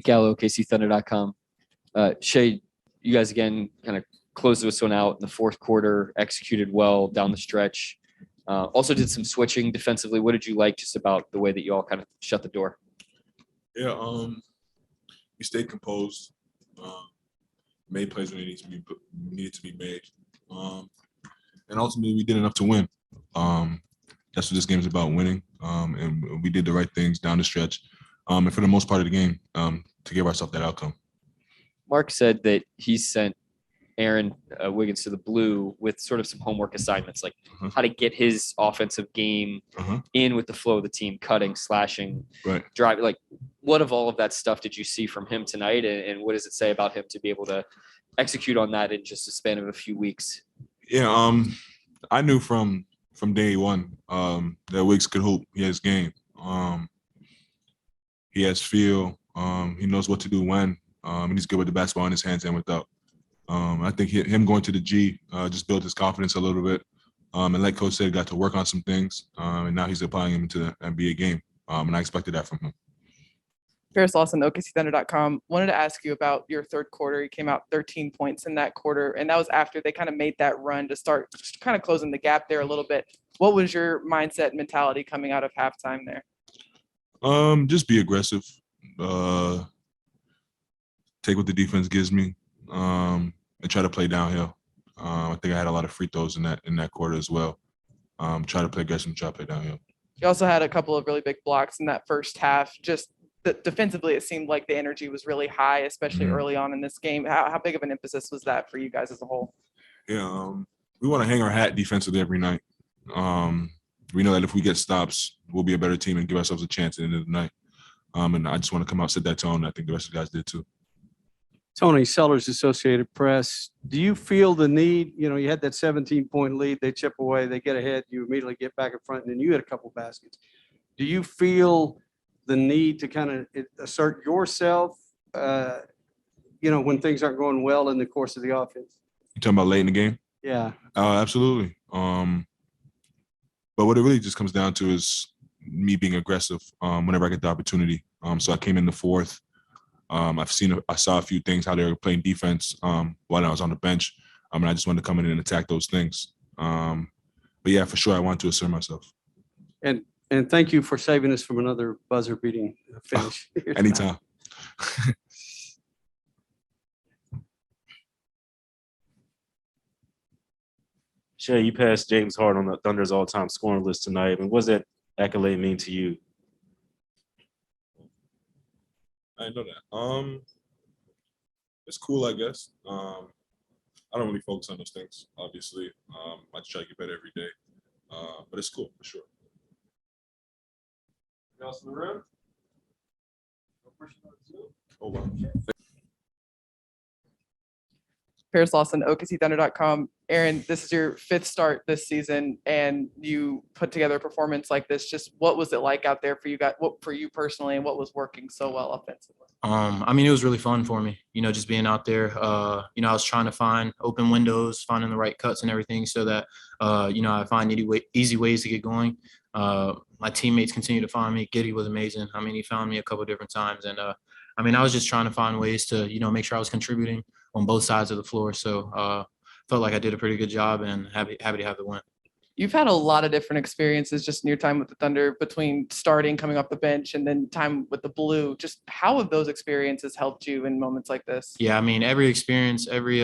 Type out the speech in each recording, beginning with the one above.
Gallo, OKCThunder.com. Shai, you guys again kind of closed this one out in the fourth quarter, executed well down the stretch. Also did some switching defensively. What did you like just about the way that you all kind of shut the door? Yeah, we stayed composed, made plays when they needed to be made, and ultimately we did enough to win. That's what this game is about, winning, and we did the right things down the stretch, and for the most part of the game, to give ourselves that outcome. Mark said that he sent Aaron Wiggins to the blue with sort of some homework assignments, like how to get his offensive game in with the flow of the team, cutting, slashing, driving. Like, what of all of that stuff did you see from him tonight, and what does it say about him to be able to execute on that in just a span of a few weeks? Yeah, I knew from day one that Wiggs could hoop. He has game. He has feel. He knows what to do when, and he's good with the basketball in his hands and without. I think him going to the G just built his confidence a little bit. And like Coach said, got to work on some things. And now he's applying him into the NBA game. And I expected that from him. Paris Lawson, OKCThunder.com. Wanted to ask you about your third quarter. You came out 13 points in that quarter, and that was after they kind of made that run to start kind of closing the gap there a little bit. What was your mindset, mentality coming out of halftime there? Just be aggressive. Take what the defense gives me. And try to play downhill. I think I had a lot of free throws in that quarter as well. Try to play aggressive and try to play downhill. You also had a couple of really big blocks in that first half. Just defensively, it seemed like the energy was really high, especially early on in this game. How big of an emphasis was that for you guys as a whole? Yeah, we want to hang our hat defensively every night. We know that if we get stops, we'll be a better team and give ourselves a chance at the end of the night. And I just want to come out, set that tone. I think the rest of the guys did too. Tony Sellers, Associated Press. Do you feel the need? You had that 17-point lead. They chip away. They get ahead. You immediately get back in front, and then you had a couple baskets. Do you feel the need to kind of assert yourself, when things aren't going well in the course of the offense? You talking about late in the game? Yeah. Absolutely. But what it really just comes down to is me being aggressive whenever I get the opportunity. So I came in the fourth. I saw a few things how they were playing defense while I was on the bench. And I just wanted to come in and attack those things. But yeah, for sure, I wanted to assert myself. And thank you for saving us from another buzzer-beating finish. Anytime. Shai, you passed James Harden on the Thunder's all-time scoring list tonight. I mean, what does that accolade mean to you? I didn't know that. It's cool, I guess. I don't really focus on those things, obviously. I just try to get better every day. But it's cool, for sure. Anything else in the room? Oh, wow. Paris Lawson, OKCThunder.com. Aaron, this is your fifth start this season, and you put together a performance like this. Just what was it like out there for you guys, for you personally, and what was working so well offensively? It was really fun for me, just being out there. I was trying to find open windows, finding the right cuts and everything so that, I find easy ways to get going. My teammates continue to find me. Giddey was amazing. He found me a couple of different times. And, I was just trying to find ways to, make sure I was contributing on both sides of the floor. So felt like I did a pretty good job and happy to have the win. You've had a lot of different experiences just in your time with the Thunder, between starting, coming off the bench, and then time with the Blue. Just how have those experiences helped you in moments like this? Yeah, every experience, every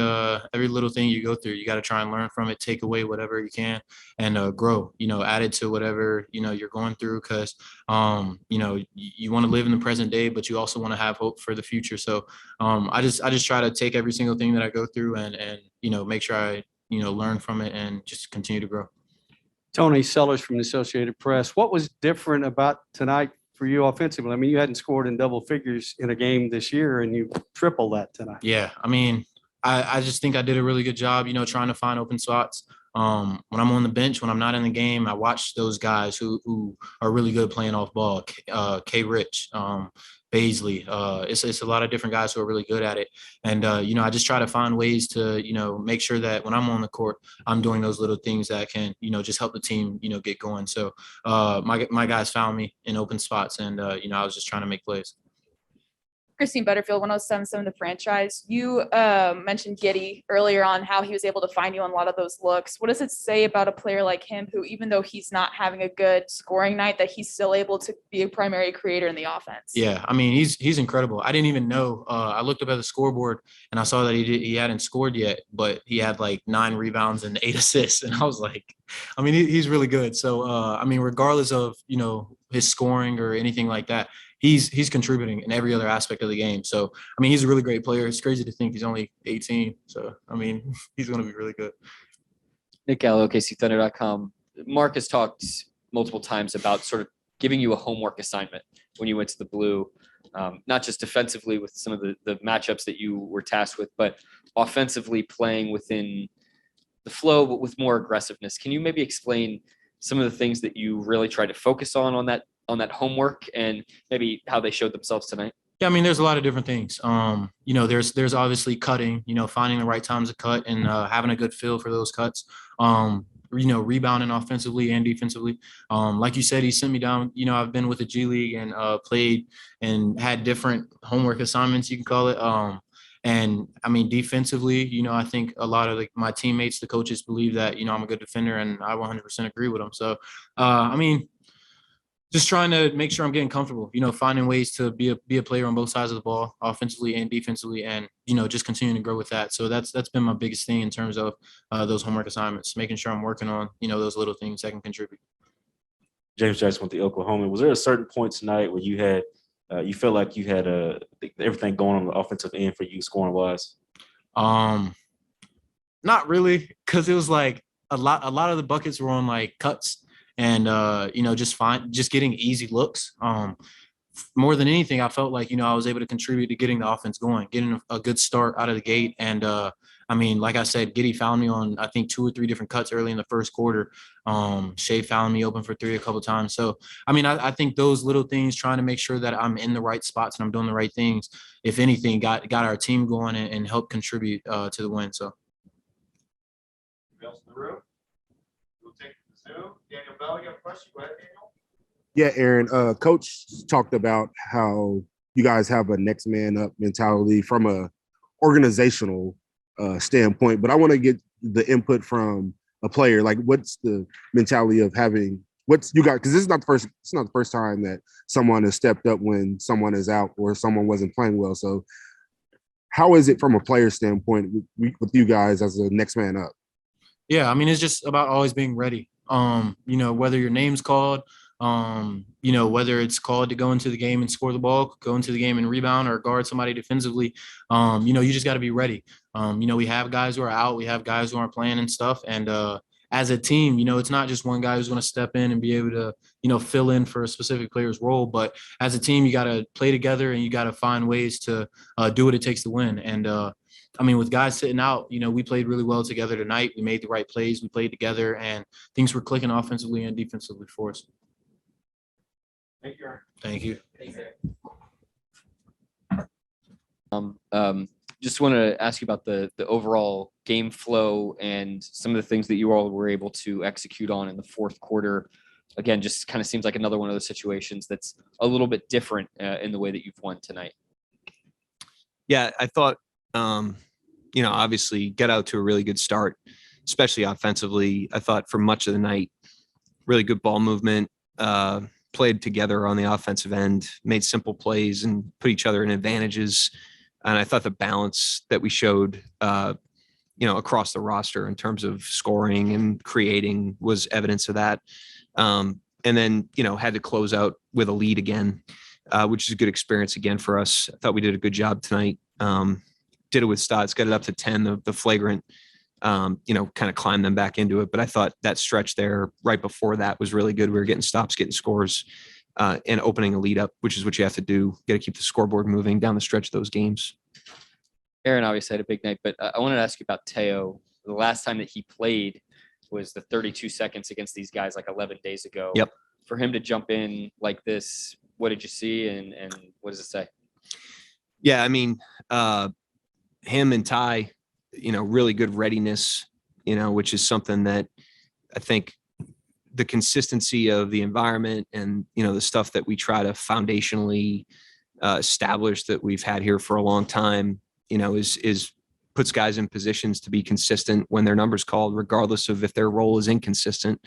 little thing you go through, you got to try and learn from it, take away whatever you can, and grow. Add it to whatever you're going through, because you want to live in the present day, but you also want to have hope for the future. So I just try to take every single thing that I go through and make sure I learn from it and just continue to grow. Tony Sellers from the Associated Press. What was different about tonight for you offensively? You hadn't scored in double figures in a game this year, and you tripled that tonight. Yeah, I just think I did a really good job, trying to find open spots. When I'm on the bench, when I'm not in the game, I watch those guys who are really good playing off ball. K. Rich, Baisley. It's a lot of different guys who are really good at it. And, I just try to find ways to, make sure that when I'm on the court, I'm doing those little things that can, just help the team, get going. So my guys found me in open spots, and, I was just trying to make plays. Christine Butterfield, 107.7 The Franchise. You mentioned Giddey earlier on how he was able to find you on a lot of those looks. What does it say about a player like him who, even though he's not having a good scoring night, that he's still able to be a primary creator in the offense? Yeah, I mean, he's incredible. I didn't even know. I looked up at the scoreboard and I saw that he hadn't scored yet, but he had like 9 rebounds and 8 assists, and I was like, I mean, he's really good. So I mean, regardless of his scoring or anything like that, he's contributing in every other aspect of the game. So I mean, he's a really great player. It's crazy to think he's only 18. So I mean, he's going to be really good. Nick Gallo, OKCThunder.com. Mark has talked multiple times about sort of giving you a homework assignment when you went to the Blue, not just defensively with some of the matchups that you were tasked with, but offensively playing within the flow, but with more aggressiveness. Can you maybe explain some of the things that you really tried to focus on that homework, and maybe how they showed themselves tonight? Yeah, I mean, there's a lot of different things. There's obviously cutting, finding the right times to cut and having a good feel for those cuts. Rebounding offensively and defensively. Like you said, he sent me down. I've been with the G League and played and had different homework assignments, you can call it. And I mean, defensively, I think a lot of my teammates, the coaches believe that, I'm a good defender, and I 100% agree with them. So, I mean, just trying to make sure I'm getting comfortable, finding ways to be a player on both sides of the ball, offensively and defensively, and, just continuing to grow with that. So that's been my biggest thing in terms of those homework assignments, making sure I'm working on, those little things that can contribute. James Jackson with the Oklahoma. Was there a certain point tonight where you had you felt like you had everything going on the offensive end for you scoring wise? Not really, because it was like a lot of the buckets were on like cuts and just getting easy looks. More than anything, I felt like I was able to contribute to getting the offense going, getting a good start out of the gate. And I mean, like I said, Giddey found me on, I think, 2 or 3 different cuts early in the first quarter. Shai found me open for 3 a couple of times. So, I mean, I think those little things, trying to make sure that I'm in the right spots and I'm doing the right things, if anything, got our team going and helped contribute to the win. So. Anybody else in the room? We'll take the Zoom. Daniel Bell, you have a question? Go ahead, Daniel. Yeah, Aaron, Coach talked about how you guys have a next man up mentality from a organizational standpoint, but I want to get the input from a player. Like, what's the mentality of having what's you got? Because it's not the first time that someone has stepped up when someone is out or someone wasn't playing well. So how is it from a player standpoint with you guys as a next man up? Yeah, I mean, it's just about always being ready. Whether your name's called, whether it's called to go into the game and score the ball, go into the game and rebound or guard somebody defensively, you just got to be ready. We have guys who are out, we have guys who aren't playing and stuff. And as a team, it's not just one guy who's going to step in and be able to, fill in for a specific player's role. But as a team, you got to play together and you got to find ways to do what it takes to win. And I mean, with guys sitting out, we played really well together tonight. We made the right plays. We played together and things were clicking offensively and defensively for us. Thank you. Thank you. Just want to ask you about the overall game flow and some of the things that you all were able to execute on in the fourth quarter. Again, just kind of seems like another one of those situations that's a little bit different in the way that you've won tonight. Yeah, I thought, obviously get out to a really good start, especially offensively. I thought for much of the night, really good ball movement, played together on the offensive end, made simple plays and put each other in advantages. And I thought the balance that we showed, across the roster in terms of scoring and creating was evidence of that. And then, had to close out with a lead again, which is a good experience again for us. I thought we did a good job tonight. Did it with Stotts, got it up to 10, the flagrant, kind of climbed them back into it. But I thought that stretch there right before that was really good. We were getting stops, getting scores, and opening a lead up, which is what you have to do. Got to keep the scoreboard moving down the stretch of those games. Aaron obviously had a big night, but I wanted to ask you about Teo. The last time that he played was the 32 seconds against these guys like 11 days ago. Yep. For him to jump in like this, what did you see and what does it say? Yeah, I mean, him and Ty, really good readiness, which is something that I think the consistency of the environment and, the stuff that we try to foundationally established that we've had here for a long time, is puts guys in positions to be consistent when their number's called, regardless of if their role is inconsistent.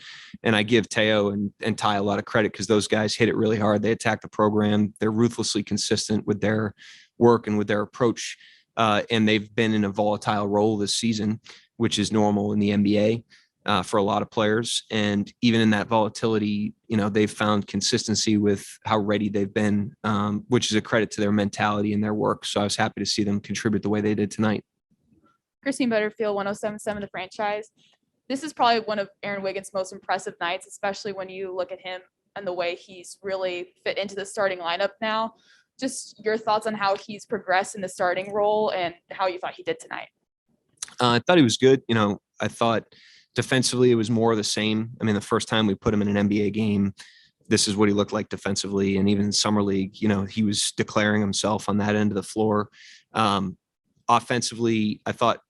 And I give Teo and Ty a lot of credit because those guys hit it really hard. They attack the program. They're ruthlessly consistent with their work and with their approach. And they've been in a volatile role this season, which is normal in the NBA for a lot of players. And even in that volatility, they've found consistency with how ready they've been, which is a credit to their mentality and their work. So I was happy to see them contribute the way they did tonight. Christine Butterfield, 107.7 The Franchise. This is probably one of Aaron Wiggins' most impressive nights, especially when you look at him and the way he's really fit into the starting lineup now. Just your thoughts on how he's progressed in the starting role and how you thought he did tonight. I thought he was good. I thought defensively it was more of the same. I mean, the first time we put him in an NBA game, this is what he looked like defensively. And even in summer league, he was declaring himself on that end of the floor. Offensively, I thought,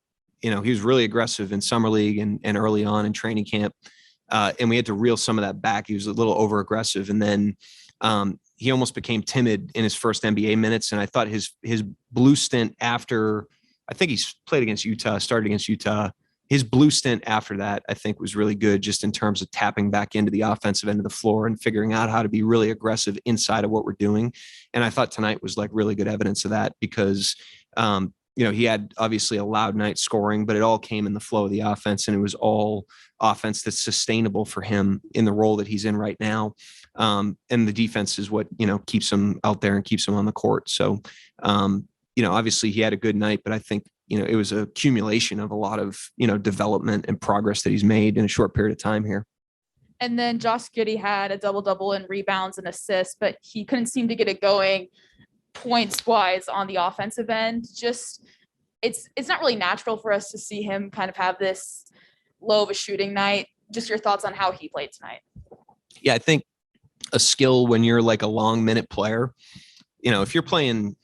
he was really aggressive in summer league and early on in training camp. And we had to reel some of that back. He was a little over aggressive. And then he almost became timid in his first NBA minutes. And I thought his blue stint after, I think he's played against Utah, started against Utah. His blue stint after that, I think, was really good just in terms of tapping back into the offensive end of the floor and figuring out how to be really aggressive inside of what we're doing. And I thought tonight was like really good evidence of that because, he had obviously a loud night scoring, but it all came in the flow of the offense, and it was all offense that's sustainable for him in the role that he's in right now. And the defense is what, keeps him out there and keeps him on the court. So, obviously he had a good night, but I think, it was a accumulation of a lot of, development and progress that he's made in a short period of time here. And then Josh Giddey had a double-double in rebounds and assists, but he couldn't seem to get it going points-wise on the offensive end. Just it's not really natural for us to see him kind of have this low of a shooting night. Just your thoughts on how he played tonight. Yeah, I think a skill when you're like a long minute player, if you're playing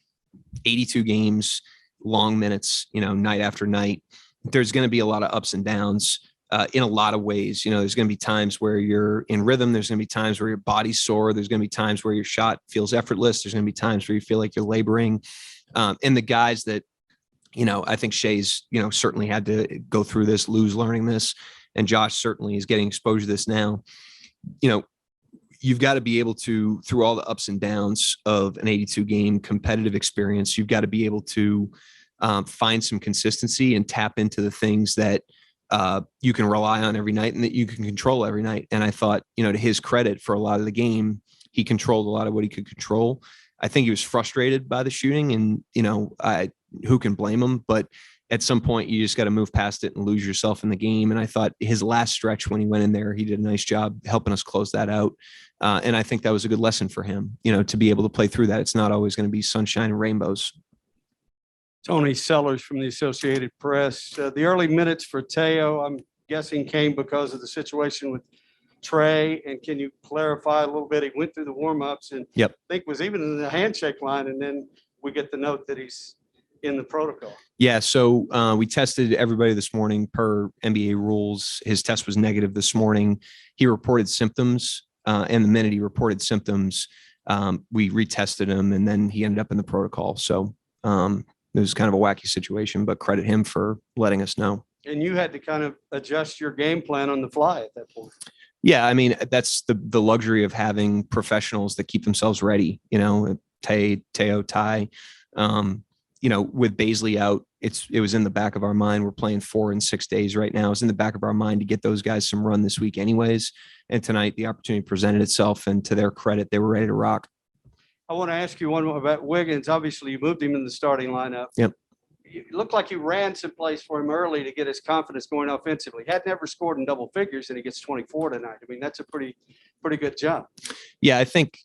82 games, long minutes, night after night, there's going to be a lot of ups and downs in a lot of ways. There's going to be times where you're in rhythm. There's going to be times where your body's sore. There's going to be times where your shot feels effortless. There's going to be times where you feel like you're laboring. And the guys that, I think Shai's, certainly had to go through this, learning this. And Josh certainly is getting exposure to this now. You've got to be able to, through all the ups and downs of an 82 game competitive experience, you've got to be able to find some consistency and tap into the things that you can rely on every night and that you can control every night. And I thought, to his credit, for a lot of the game, he controlled a lot of what he could control. I think he was frustrated by the shooting, and, who can blame him? But at some point you just got to move past it and lose yourself in the game. And I thought his last stretch when he went in there, he did a nice job helping us close that out. And I think that was a good lesson for him, to be able to play through that. It's not always going to be sunshine and rainbows. Tony Sellers from the Associated Press. The early minutes for Teo, I'm guessing, came because of the situation with Trey. And can you clarify a little bit? He went through the warm-ups and I think was even in the handshake line. And then we get the note that he's in the protocol. Yeah. So we tested everybody this morning per NBA rules. His test was negative this morning. He reported symptoms. And the minute he reported symptoms, we retested him, and then he ended up in the protocol. So it was kind of a wacky situation, but credit him for letting us know. And you had to kind of adjust your game plan on the fly at that point. Yeah. I mean, that's the luxury of having professionals that keep themselves ready, Teo, Ty, with Baisley out, it was in the back of our mind. We're playing 4 and 6 days right now. It's in the back of our mind to get those guys some run this week anyways. And tonight the opportunity presented itself, and to their credit, they were ready to rock. I want to ask you one more about Wiggins. Obviously you moved him in the starting lineup. Yep. It looked like you ran someplace for him early to get his confidence going offensively. Had never scored in double figures, and he gets 24 tonight. I mean, that's a pretty good job. Yeah. I think,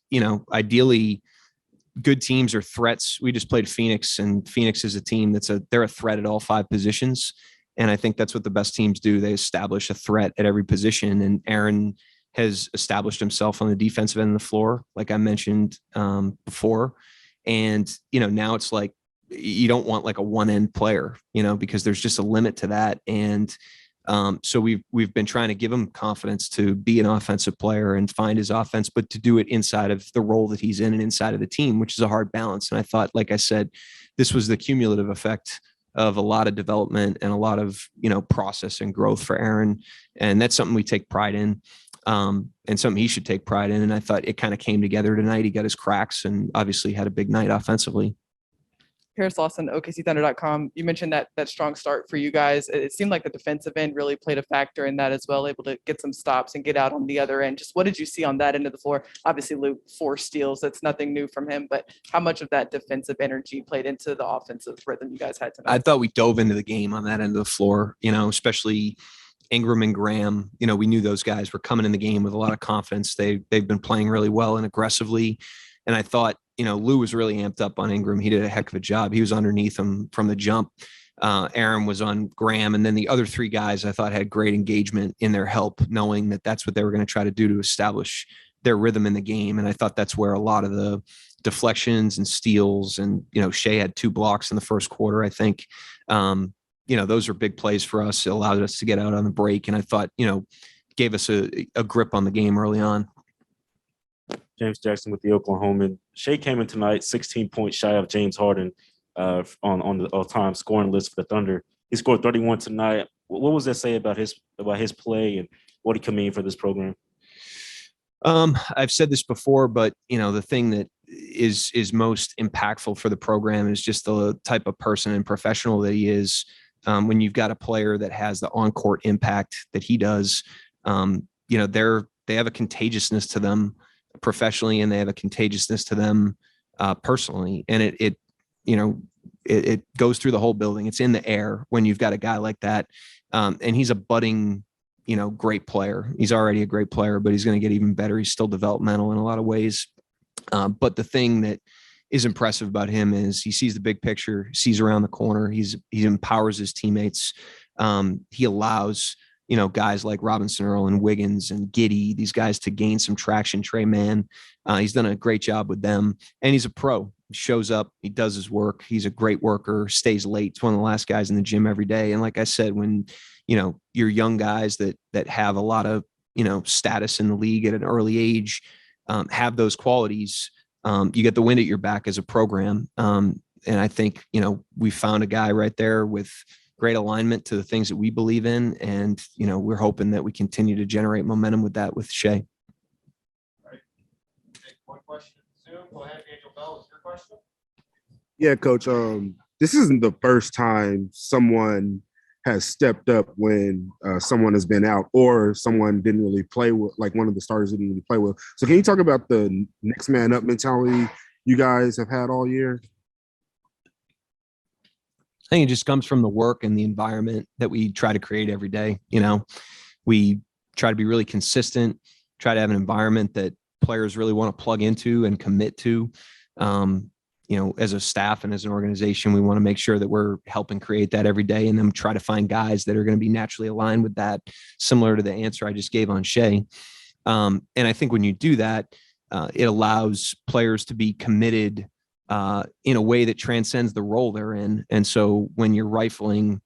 ideally, good teams are threats. We just played Phoenix, and Phoenix is a team they're a threat at all 5 positions. And I think that's what the best teams do. They establish a threat at every position. And Aaron has established himself on the defensive end of the floor, like I mentioned before. And, now it's like, you don't want like a one end player, because there's just a limit to that. And So we've been trying to give him confidence to be an offensive player and find his offense, but to do it inside of the role that he's in and inside of the team, which is a hard balance. And I thought, like I said, this was the cumulative effect of a lot of development and a lot of, process and growth for Aaron. And that's something we take pride in, and something he should take pride in. And I thought it kind of came together tonight. He got his cracks and obviously had a big night offensively. Paris Lawson, OKCThunder.com. You mentioned that strong start for you guys. It seemed like the defensive end really played a factor in that as well, able to get some stops and get out on the other end. Just what did you see on that end of the floor? Obviously, Luke, 4 steals. That's nothing new from him, but how much of that defensive energy played into the offensive rhythm you guys had tonight? I thought we dove into the game on that end of the floor, especially Ingram and Graham. We knew those guys were coming in the game with a lot of confidence. They've been playing really well and aggressively. And I thought, Lou was really amped up on Ingram. He did a heck of a job. He was underneath him from the jump. Aaron was on Graham. And then the other 3 guys I thought had great engagement in their help, knowing that that's what they were going to try to do to establish their rhythm in the game. And I thought that's where a lot of the deflections and steals and, Shai had 2 blocks in the first quarter, I think. Those are big plays for us. It allowed us to get out on the break. And I thought, gave us a grip on the game early on. James Jackson with the Oklahoman. Shai came in tonight 16 points shy of James Harden on the all-time scoring list for the Thunder. He scored 31 tonight. What was that say about his play and what he can mean for this program? I've said this before, but the thing that is most impactful for the program is just the type of person and professional that he is. When you've got a player that has the on-court impact that he does, they have a contagiousness to them professionally, and they have a contagiousness to them personally. And it goes through the whole building. It's in the air when you've got a guy like that. And he's a budding, great player. He's already a great player, but he's going to get even better. He's still developmental in a lot of ways. But the thing that is impressive about him is he sees the big picture, sees around the corner. He empowers his teammates. He allows, guys like Robinson Earl and Wiggins and Giddey, these guys to gain some traction. Trey Mann, he's done a great job with them, and he's a pro. He shows up, he does his work. He's a great worker, stays late. He's one of the last guys in the gym every day. And like I said, when, you're young guys that have a lot of, status in the league at an early age, have those qualities, you get the wind at your back as a program. And I think, we found a guy right there with great alignment to the things that we believe in. And, we're hoping that we continue to generate momentum with that with Shai. Right. Take one question in Zoom. Go ahead, Angel Bell, what's your question? Yeah, Coach. This isn't the first time someone has stepped up when someone has been out or someone didn't really play with, like one of the starters didn't really play well. So can you talk about the next man up mentality you guys have had all year? I think it just comes from the work and the environment that we try to create every day. We try to be really consistent, try to have an environment that players really want to plug into and commit to. As a staff and as an organization, we want to make sure that we're helping create that every day and then try to find guys that are going to be naturally aligned with that, similar to the answer I just gave on Shai. And I think when you do that, it allows players to be committed in a way that transcends the role they're in. And so when you're rifling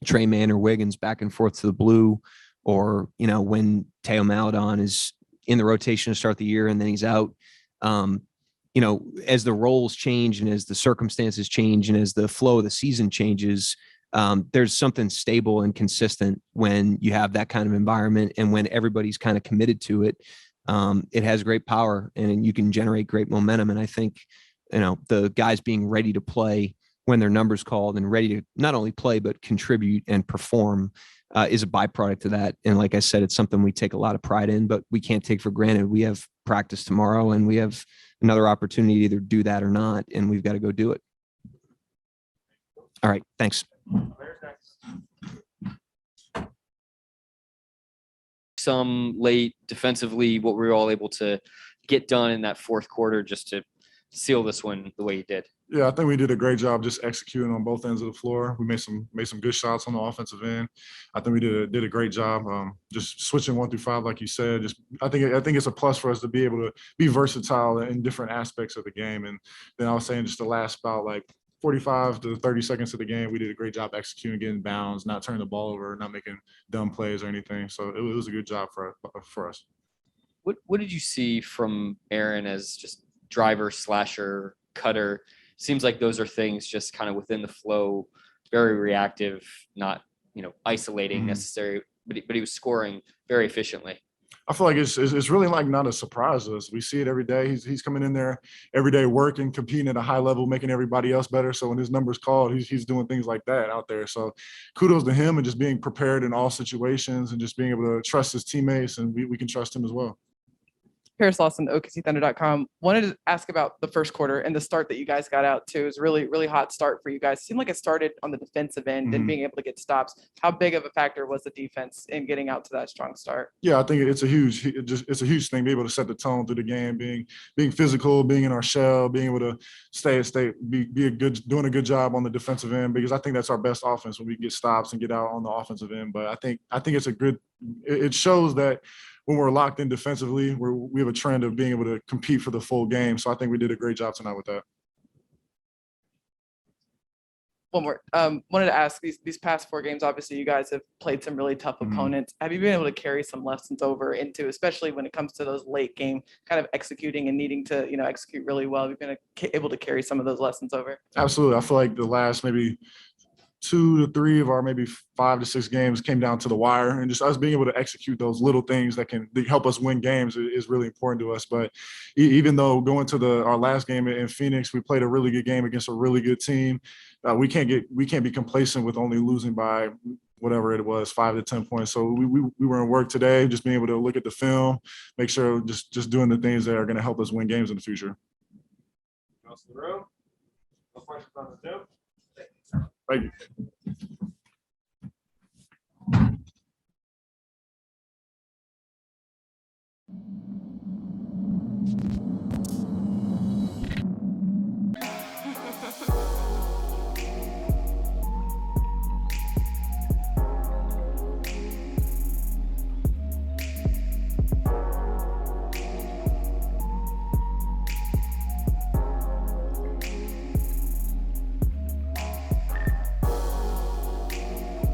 Trey Mann or Wiggins back and forth to the blue, or, when Teo Maladon is in the rotation to start the year and then he's out, as the roles change and as the circumstances change and as the flow of the season changes, there's something stable and consistent when you have that kind of environment. And when everybody's kind of committed to it, it has great power and you can generate great momentum. And I think, the guys being ready to play when their number's called and ready to not only play, but contribute and perform is a byproduct of that. And like I said, it's something we take a lot of pride in, but we can't take for granted. We have practice tomorrow and we have another opportunity to either do that or not. And we've got to go do it. All right. Thanks. Some late defensively, what we were all able to get done in that fourth quarter just to seal this one the way you did. Yeah, I think we did a great job just executing on both ends of the floor. We made some good shots on the offensive end. I think we did a great job just switching 1 through 5, like you said. I think it's a plus for us to be able to be versatile in different aspects of the game. And then I was saying just the last bout, like 45 to 30 seconds of the game, we did a great job executing, getting bounds, not turning the ball over, not making dumb plays or anything. So it was a good job for us. What did you see from Aaron as just driver, slasher, cutter? Seems like those are things just kind of within the flow, very reactive, not isolating necessary, but he was scoring very efficiently. I feel like it's really like not a surprise to us. We see it every day. He's coming in there every day, working, competing at a high level, making everybody else better. So when his number's called, he's doing things like that out there. So kudos to him and just being prepared in all situations and just being able to trust his teammates, and we can trust him as well. Paris Lawson, OKCThunder.com. Wanted to ask about the first quarter and the start that you guys got out to. It was really, really hot start for you guys. It seemed like it started on the defensive end and being able to get stops. How big of a factor was the defense in getting out to that strong start? Yeah, I think it's a huge thing. Be able to set the tone through the game, being physical, being in our shell, being able to doing a good job on the defensive end, because I think that's our best offense when we get stops and get out on the offensive end. But I think it shows that when we're locked in defensively, we have a trend of being able to compete for the full game. So I think we did a great job tonight with that. One more. Wanted to ask these past 4 games, obviously you guys have played some really tough opponents. Have you been able to carry some lessons over into, especially when it comes to those late game kind of executing and needing to, execute really well? Have you been able to carry some of those lessons over? Absolutely. I feel like the last maybe 2 to 3 of our maybe 5 to 6 games came down to the wire, and just us being able to execute those little things that can help us win games is really important to us. But even though going to our last game in Phoenix, we played a really good game against a really good team, we can't be complacent with only losing by whatever it was, 5 to 10 points. So we were in work today, just being able to look at the film, make sure just doing the things that are going to help us win games in the future. Across the room. No questions on the Zoom. Thank you.